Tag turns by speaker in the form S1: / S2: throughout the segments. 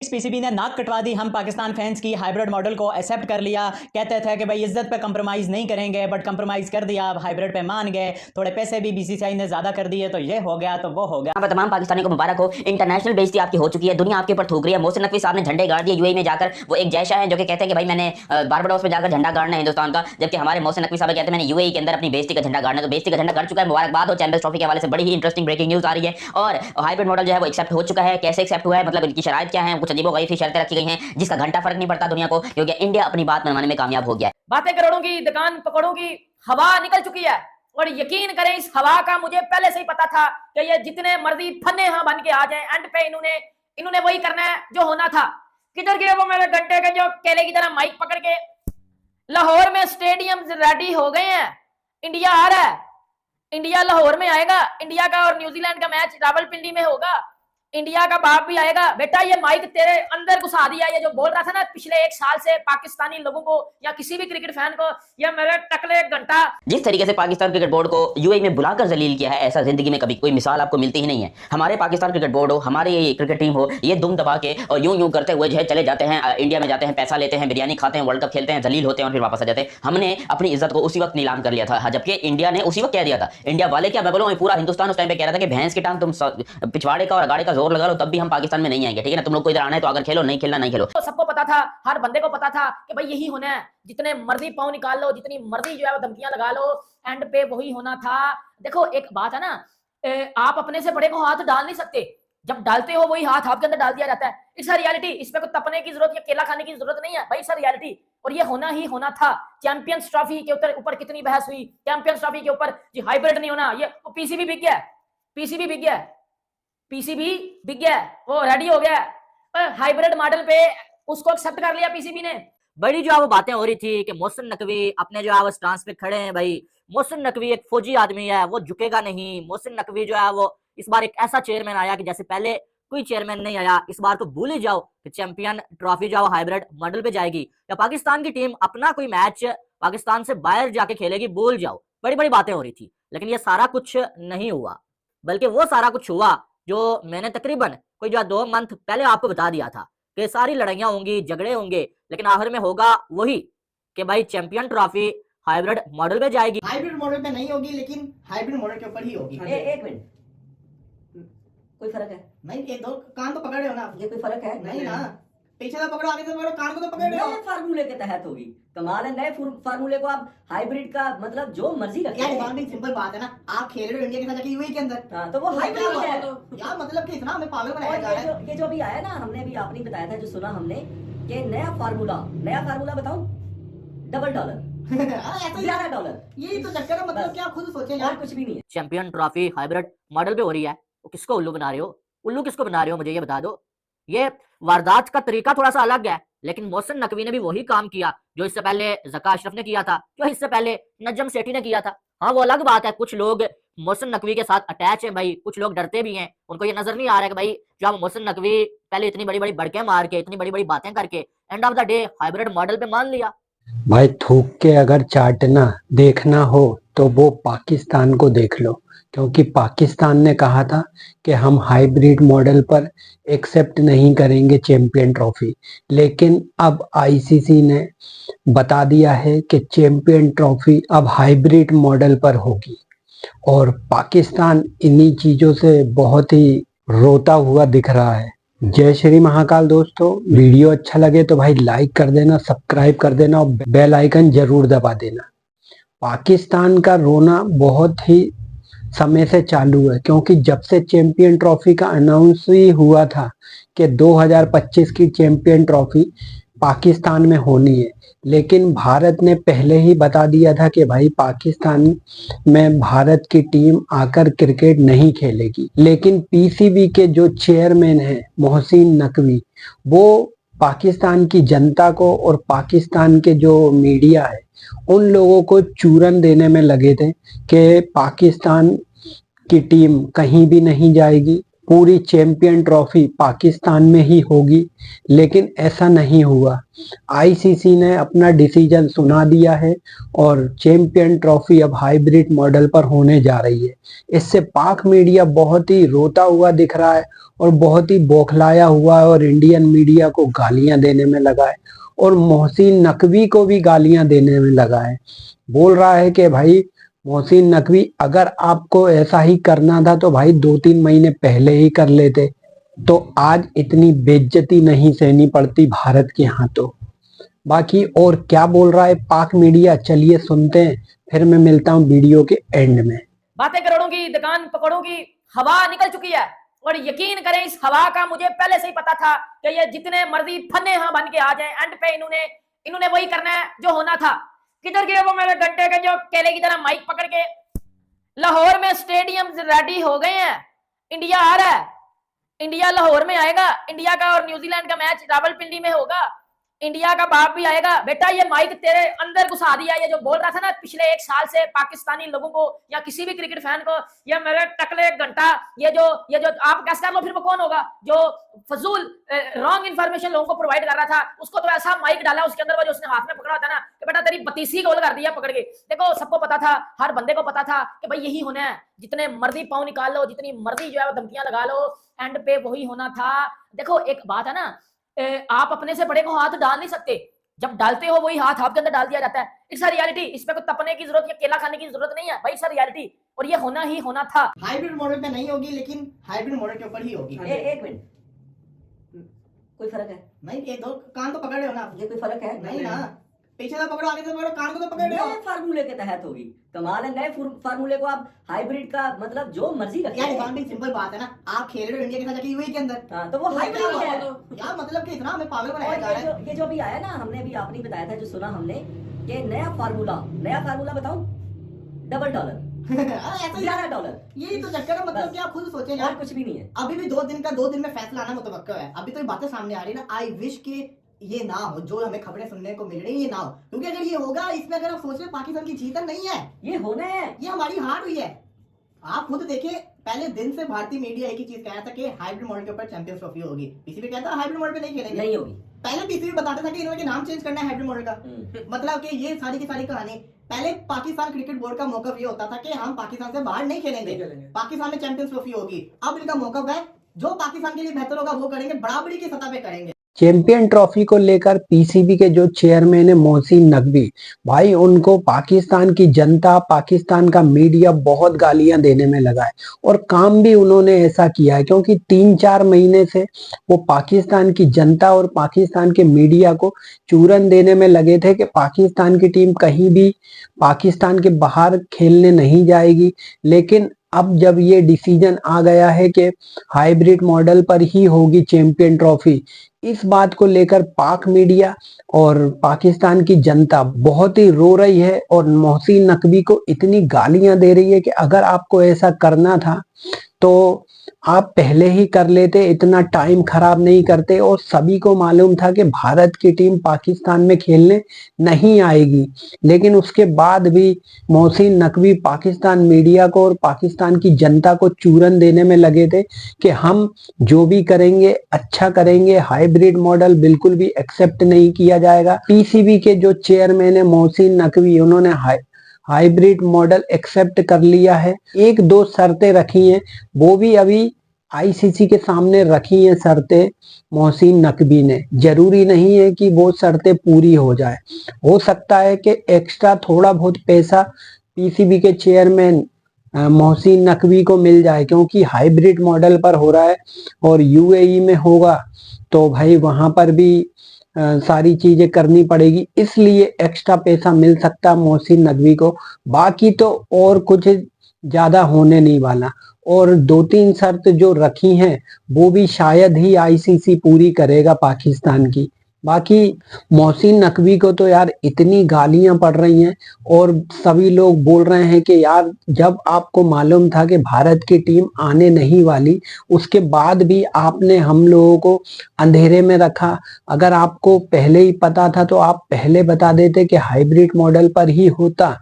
S1: PCB ने नाक कटवा दी। हम पाकिस्तान फैंस की हाइब्रिड मॉडल को एक्सेप्ट कर लिया। कहते थे कि भाई इज्जत पे कंप्रोमाइज़ नहीं करेंगे, बट कंप्रोमाइज़ कर दिया। अब हाइब्रिड पे मान गए। थोड़े पैसे भी बीसीसीआई ने ज़्यादा कर दिए, तो ये हो गया तो वो हो गया।
S2: तमाम पाकिस्तानी को मुबारक हो। इंटरनेशनल बेइज्जती आपकी हो चुकी है, दुनिया आपके ऊपर थूक रही है। मोहसिन नकवी साहब ने झंडे गाड़ दिए यूएई में जाकर। वो एक जैशा है जो कि कहते हैं कि भाई मैंने बारबाडोस में जाकर झंडा गाड़ना है हिंदुस्तान का, जबकि हमारे मोहसिन नकवी साहब कहते हैं मैंने यूएई के अंदर अपनी बेइज्जती का झंडा गाड़ना है। तो बेइज्जती का झंडा गड़ चुका है, मुबारकबाद हो। चैंपियंस ट्रॉफी के हवाले से बड़ी ही इंटरेस्टिंग ब्रेकिंग न्यूज़ आ रही है। और हाइब्रिड मॉडल जो है वो एक्सेप्ट हो चुका है। कैसे एक्सेप्ट हुआ है, मतलब इनकी शराइत क्या है, कुछ अजीबोगरीब सी शर्तें रखी गई हैं जिसका घंटा फर्क नहीं पड़ता दुनिया को, क्योंकि इंडिया अपनी बात मनवाने में कामयाब हो गया है।
S3: बातें करोड़ों की, दुकान पकड़ों की, हवा निकल चुकी है। और यकीन करें इस हवा का मुझे पहले से ही पता था कि ये जितने मर्जी फन्ने यहाँ बन के आ जाएं, एंड पे इन्होंने वही करना है जो होना था। किधर गए वो मेरे घंटे के जो केले की तरह माइक पकड़ के। लाहौर में स्टेडियम रेडी हो गए हैं, इंडिया आ रहा है, इंडिया लाहौर में आएगा। इंडिया का और न्यूजीलैंड का मैच रावलपिंडी में होगा। इंडिया का बाप भी आएगा। बेटा ये माइक तेरे अंदर घुसा दिया। ये जो बोल रहा था ना पिछले एक साल से पाकिस्तानी लोगों को या किसी भी क्रिकेट फैन को, ये मेरे टकले घंटा।
S2: जिस तरीके से पाकिस्तान क्रिकेट बोर्ड को यूएई में बुलाकर जलील किया है, ऐसा जिंदगी में कभी कोई मिसाल आपको मिलती ही नहीं है। हमारे पाकिस्तान क्रिकेट बोर्ड हो, हमारी क्रिकेट टीम हो, ये दुम दबा के और यूं करते हुए जो है चले जाते हैं इंडिया में, जाते हैं, पैसा लेते हैं, बिरयानी खाते हैं, वर्ल्ड कप खेलते हैं, जलील होते हैं और फिर वापस आ जाते हैं। हमने अपनी इज्जत को उसी वक्त नीलाम कर लिया था, जबकि इंडिया ने उसी वक्त कह दिया था। इंडिया वाले क्या, मैं बोलूं पूरा हिंदुस्तान उस टाइम पे कह रहा था कि भैंस की टांग तुम पिछवाड़े का और अगाड़े का जोर लगा लो तब भी हम पाकिस्तान में नहीं आएंगे, ठीक है ना। तुम लोग को इधर आना है तो अगर खेलो, नहीं खेलना नहीं खेलो।
S3: तो सबको पता था, हर बंदे को पता था कि भाई यही होना है। जितने मर्जी पाँव निकाल लो, जितनी मर्जी जो है वो धमकियां लगा लो, एंड पे वही होना था। देखो एक बात है ना, आप अपने से बड़े को हाथ डाल नहीं सकते। जब डालते हो वही हाथ आपके अंदर डाल दिया जाता है। इट्स रियलिटी, इसमें कोई तपने की जरूरत या केला खाने की जरूरत नहीं है भाई, इट्स रियलिटी। और ये होना ही होना था। चैंपियंस ट्रॉफी के ऊपर कितनी बहस हुई, चैंपियंस ट्रॉफी के ऊपर जी हाइब्रिड नहीं होना, ये पीसीबी बिक गया, पीसीबी बिक गया, पीसीबी बिक गया, वो रेडी हो गया हाइब्रिड मॉडल पे, उसको एक्सेप्ट कर लिया पीसीबी ने।
S4: बड़ी जो है वो बातें हो रही थी कि मोहसिन नकवी अपने जो है वो स्टांस पे खड़े हैं। भाई मोहसिन नकवी एक फौजी आदमी है, वो झुकेगा नहीं। मोहसिन नकवी जो है वो इस बार एक ऐसा चेयरमैन आया कि जैसे पहले कोई चेयरमैन नहीं आया। इस बार तो भूल ही जाओ कि चैंपियन ट्रॉफी जो है हाइब्रिड मॉडल पे जाएगी, या पाकिस्तान की टीम अपना कोई मैच पाकिस्तान से बाहर जाके खेलेगी, भूल जाओ। बड़ी बड़ी बातें हो रही थी, लेकिन ये सारा कुछ नहीं हुआ, बल्कि वो सारा कुछ हुआ जो मैंने तकरीबन कोई जो 2 मंथ पहले आपको बता दिया था कि सारी लड़ाइयां होंगी, झगड़े होंगे, लेकिन आखिर में होगा वही कि भाई चैंपियन ट्रॉफी हाइब्रिड मॉडल पे जाएगी।
S5: हाइब्रिड मॉडल पे नहीं होगी, लेकिन हाइब्रिड मॉडल के ऊपर ही होगी।
S2: एक मिनट, कोई फर्क है?
S5: नहीं, ये दो कान तो पकड़ रहे हो ना।
S2: ये कोई फर्क है?
S5: नहीं ना, पीछे से पकड़ो, आगे से पकड़ो, कान को तो पकड़ रहे हो।
S2: नए फार्मूले के तहत होगी। कमाल है, नए फार्मूले को आप हाइब्रिड का मतलब जो मर्जी रखें।
S5: यार दिमाग में सिंपल बात है ना, आप खेल रहे हो इंडिया के साथ जाके यूएई के अंदर।
S2: हाँ, तो वो हाइब्रिड है।
S5: यार मतलब कि इतना हमें पागल बनाया जा रहा है।
S2: ये जो अभी आया ना, हमने अभी आपने बताया था, जो सुना हमने कि नया फार्मूला बताऊं, $1 $11।
S5: ये तो चक्कर है, मतलब क्या खुद सोचे यार,
S2: कुछ भी नहीं है।
S4: चैंपियन ट्रॉफी हाइब्रिड मॉडल पे हो रही है, वो किसको उल्लू बना रहे हो? उल्लू किसको बना रहे हो, मुझे ये बता दो। ये वारदात का तरीका थोड़ा सा अलग है, लेकिन मोहसिन नकवी ने भी वही काम किया जो इससे पहले ज़का अशरफ ने किया था, जो इससे पहले नजम सेठी ने किया था। हाँ, वो अलग बात है, कुछ लोग मोहसिन नकवी के साथ अटैच हैं भाई, कुछ लोग डरते भी हैं। उनको ये नजर नहीं आ रहा है कि भाई जो मोहसिन नकवी पहले इतनी बड़ी बड़ी बड़के मार के, इतनी बड़ी बड़ी बातें करके end of the day hybrid model पे मान लिया।
S6: भाई थूक के अगर चाटना देखना हो तो वो पाकिस्तान को देख लो, क्योंकि पाकिस्तान ने कहा था कि हम हाइब्रिड मॉडल पर एक्सेप्ट नहीं करेंगे चैंपियन ट्रॉफी, लेकिन अब आईसीसी ने बता दिया है कि चैंपियन ट्रॉफी अब हाइब्रिड मॉडल पर होगी। और पाकिस्तान इन्हीं चीज़ों से बहुत ही रोता हुआ दिख रहा है। जय श्री महाकाल दोस्तों, वीडियो अच्छा लगे तो भाई लाइक कर देना, सब्सक्राइब कर देना और बेल आइकन जरूर दबा देना। पाकिस्तान का रोना बहुत ही समय से चालू है, क्योंकि जब से चैंपियन ट्रॉफी का अनाउंस ही हुआ था कि 2025 की चैंपियन ट्रॉफी पाकिस्तान में होनी है, लेकिन भारत ने पहले ही बता दिया था कि भाई पाकिस्तान में भारत की टीम आकर क्रिकेट नहीं खेलेगी। लेकिन पीसीबी के जो चेयरमैन हैं मोहसिन नकवी, वो पाकिस्तान की जनता को और पाकिस्तान के जो मीडिया है उन लोगों को चूरन देने में लगे थे कि पाकिस्तान की टीम कहीं भी नहीं जाएगी, पूरी चैंपियन ट्रॉफी पाकिस्तान में ही होगी, लेकिन ऐसा नहीं हुआ। आईसीसी ने अपना डिसीजन सुना दिया है और चैंपियन ट्रॉफी अब हाइब्रिड मॉडल पर होने जा रही है। इससे पाक मीडिया बहुत ही रोता हुआ दिख रहा है और बहुत ही बौखलाया हुआ है और इंडियन मीडिया को गालियां देने में लगा है और मोहसिन नकवी को भी गालियां देने में लगा है। बोल रहा है कि भाई मोहसिन नकवी, अगर आपको ऐसा ही करना था तो भाई 2-3 महीने पहले ही कर लेते, तो आज इतनी बेइज्जती नहीं सहनी पड़ती भारत के हाथों। बाकी और क्या बोल रहा है पाक मीडिया, चलिए सुनते हैं, फिर मैं मिलता हूँ वीडियो के एंड में।
S3: बातें करोड़ों की, दुकान पकड़ों की हवा निकल चुकी है और यकीन करें इस हवा का मुझे पहले से ही पता था कि ये जितने मर्जी फन्ने हाँ बन के आ जाएं, एंड पे इन्होंने वही करना है जो होना था। किधर गए वो मेरे घंटे के जो केले की तरह माइक पकड़ के? लाहौर में स्टेडियम रेडी हो गए हैं, इंडिया आ रहा है, इंडिया लाहौर में आएगा, इंडिया का और न्यूजीलैंड का मैच रावलपिंडी में होगा, इंडिया का बाप भी आएगा। बेटा ये माइक तेरे अंदर घुसा दिया। ये जो बोल रहा था ना पिछले 1 साल से पाकिस्तानी लोगों को या किसी भी क्रिकेट फैन को, ये मेरे टकले घंटा, ये जो आप कैसे कर लो, फिर वो कौन होगा जो फजूल रॉन्ग इन्फॉर्मेशन लोगों को प्रोवाइड कर रहा था? उसको तो ऐसा माइक डाला उसके अंदर, वो जो उसने हाथ में पकड़ा था ना कि बेटा तेरी 32 गोल कर दिया पकड़ के। देखो सबको पता था, हर बंदे को पता था कि भाई यही होना है, जितने मर्जी पाँव निकाल लो, जितनी मर्जी जो है वो धमकियां लगा लो, एंड पे वही होना था। देखो एक बात है ना, आप अपने से बड़े को हाथ डाल नहीं सकते, जब डालते हो वही हाथ आपके अंदर डाल दिया जाता है। इट्स अ रियलिटी, इस पे कोई तपने की जरूरत या केला खाने की जरूरत नहीं है भाई, इट्स अ रियलिटी और ये होना ही होना था।
S5: हाइब्रिड मॉडल पे नहीं होगी, लेकिन हाइब्रिड मॉडल के ऊपर ही होगी।
S7: एक मिनट, कोई फर्क है?
S5: नहीं, ये दो कान तो पकड़ रहे हो ना आप।
S7: ये कोई फर्क है?
S5: नहीं ना, पीछे से पकड़ो, आगे से पकड़ो, कान को तो पकड़ रहे हो।
S7: नए फार्मूले के तहत होगी। कमाल है, नए फार्मूले को आप हाइब्रिड का मतलब जो मर्जी रखिए।
S5: यार इरफान भाई सिंपल बात है ना, आप खेल रहे हो इंडिया के साथ जाके यूएई के अंदर।
S7: हाँ, तो वो हाइब्रिड है।
S5: यार मतलब कि इतना हमें पागल बनाया जा रहा है।
S7: ये जो अभी आया ना, हमने अभी आपने बताया था, जो सुना हमने कि नया फार्मूला बताऊं, $डबल
S5: ऐसा ही
S7: $11।
S5: यही तो चक्कर है, मतलब कि आप खुद सोचें यार,
S7: और कुछ भी नहीं है।
S5: अभी भी 2 दिन में फैसला आना मुतवक्का है। अभी तो ये बातें सामने आ रही है ना, आई विश कि ये ना हो, जो हमें खबरें सुनने को मिल रही है ये ना हो, क्योंकि अगर ये होगा, इसमें अगर आप सोच रहे पाकिस्तान की जीत नहीं है,
S7: ये होना है,
S5: ये हमारी हार हुई है। आप खुद देखिए, पहले दिन से भारतीय मीडिया एक ही चीज कह रहा था कि हाइब्रिड मॉडल के ऊपर चैंपियंस ट्रॉफी होगी। पीसीबी कहता है हाइब्रिड मॉडल पे नहीं खेलेंगे,
S7: नहीं होगी।
S5: पहले पीसीबी बताता था कि इन्होंने नाम चेंज करना है हाइब्रिड मॉडल का। मतलब कि ये सारी की सारी कहानी, पहले पाकिस्तान क्रिकेट बोर्ड का मौकफ ये होता था कि हम पाकिस्तान से बाहर नहीं खेलेंगे, पाकिस्तान में चैंपियंस ट्रॉफी होगी। अब इनका मौकफ है, जो पाकिस्तान के लिए बेहतर होगा वो करेंगे, बराबरी की सतह पे करेंगे।
S6: चैंपियन ट्रॉफी को लेकर पीसीबी के जो चेयरमैन है मोहसिन नकवी, भाई उनको पाकिस्तान की जनता, पाकिस्तान का मीडिया बहुत गालियां देने में लगा है और काम भी उन्होंने ऐसा किया है, क्योंकि 3-4 महीने से वो पाकिस्तान की जनता और पाकिस्तान के मीडिया को चूरन देने में लगे थे कि पाकिस्तान की टीम कहीं भी पाकिस्तान के बाहर खेलने नहीं जाएगी। लेकिन अब जब ये डिसीजन आ गया है कि हाइब्रिड मॉडल पर ही होगी चैंपियन ट्रॉफी, इस बात को लेकर पाक मीडिया और पाकिस्तान की जनता बहुत ही रो रही है और मोहसिन नकवी को इतनी गालियां दे रही है कि अगर आपको ऐसा करना था तो आप पहले ही कर लेते, इतना टाइम खराब नहीं करते। और सभी को मालूम था कि भारत की टीम पाकिस्तान में खेलने नहीं आएगी, लेकिन उसके बाद भी मोहसिन नकवी पाकिस्तान मीडिया को और पाकिस्तान की जनता को चूरन देने में लगे थे कि हम जो भी करेंगे अच्छा करेंगे, हाइब्रिड मॉडल बिल्कुल भी एक्सेप्ट नहीं किया जाएगा। पीसीबी के जो चेयरमैन है मोहसिन नकवी, उन्होंने हाइब्रिड मॉडल एक्सेप्ट कर लिया है। 1-2 शर्तें रखी हैं, वो भी अभी आईसीसी के सामने रखी हैं शर्तें मोहसिन नकवी ने। जरूरी नहीं है कि वो शर्तें पूरी हो जाए, हो सकता है कि एक्स्ट्रा थोड़ा बहुत पैसा पीसीबी के चेयरमैन मोहसिन नकवी को मिल जाए, क्योंकि हाइब्रिड मॉडल पर हो रहा है और यूएई में होगा तो भाई वहां पर भी सारी चीजें करनी पड़ेगी, इसलिए एक्स्ट्रा पैसा मिल सकता है मोहसिन नकवी को। बाकी तो और कुछ ज्यादा होने नहीं वाला, और 2-3 शर्त जो रखी हैं वो भी शायद ही आईसीसी पूरी करेगा पाकिस्तान की। बाकी मोहसिन नकवी को तो यार इतनी गालियां पड़ रही हैं और सभी लोग बोल रहे हैं कि यार जब आपको मालूम था कि भारत की टीम आने नहीं वाली, उसके बाद भी आपने हम लोगों को अंधेरे में रखा। अगर आपको पहले ही पता था तो आप पहले बता देते कि हाइब्रिड मॉडल पर ही होता।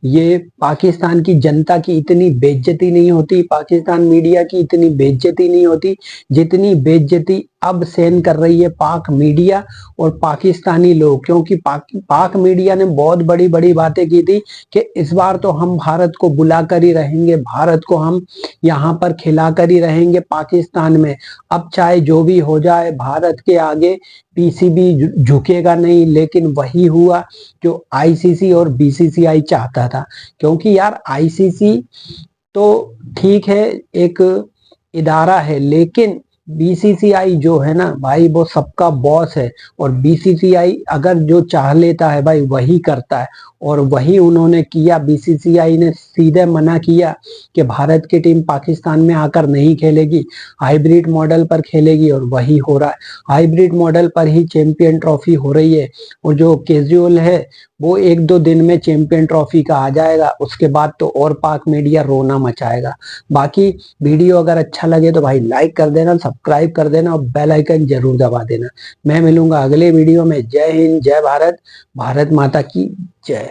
S6: ये पाकिस्तान की जनता की इतनी बेइज्जती नहीं होती, पाकिस्तान मीडिया की इतनी बेइज्जती नहीं होती जितनी बेइज्जती अब सहन कर रही है पाक मीडिया और पाकिस्तानी लोग। क्योंकि पाक मीडिया ने बहुत बड़ी बड़ी बातें की थी कि इस बार तो हम भारत को बुला कर ही रहेंगे, भारत को हम यहाँ पर खिला कर ही रहेंगे पाकिस्तान में। अब चाहे जो भी हो जाए, भारत के आगे पीसीबी झुकेगा नहीं। लेकिन वही हुआ जो आईसीसी और बीसीसीआई चाहता था। क्योंकि यार आईसीसी तो ठीक है, एक इदारा है, लेकिन बीसीसीआई जो है ना भाई, वो सबका बॉस है। और बीसीसीआई अगर जो चाह लेता है भाई वही करता है, और वही उन्होंने किया। बीसीसीआई ने सीधे मना किया कि भारत की टीम पाकिस्तान में आकर नहीं खेलेगी, हाइब्रिड मॉडल पर खेलेगी, और वही हो रहा है। हाइब्रिड मॉडल पर ही चैंपियन ट्रॉफी हो रही है। और जो कैजुअल है वो 1-2 दिन में चैंपियन ट्रॉफी का आ जाएगा, उसके बाद तो और पाक मीडिया रोना मचाएगा। बाकी वीडियो अगर अच्छा लगे तो भाई लाइक कर देना, सब्सक्राइब कर देना और बेल आइकन जरूर दबा देना। मैं मिलूंगा अगले वीडियो में। जय हिंद, जय भारत, भारत माता की जय।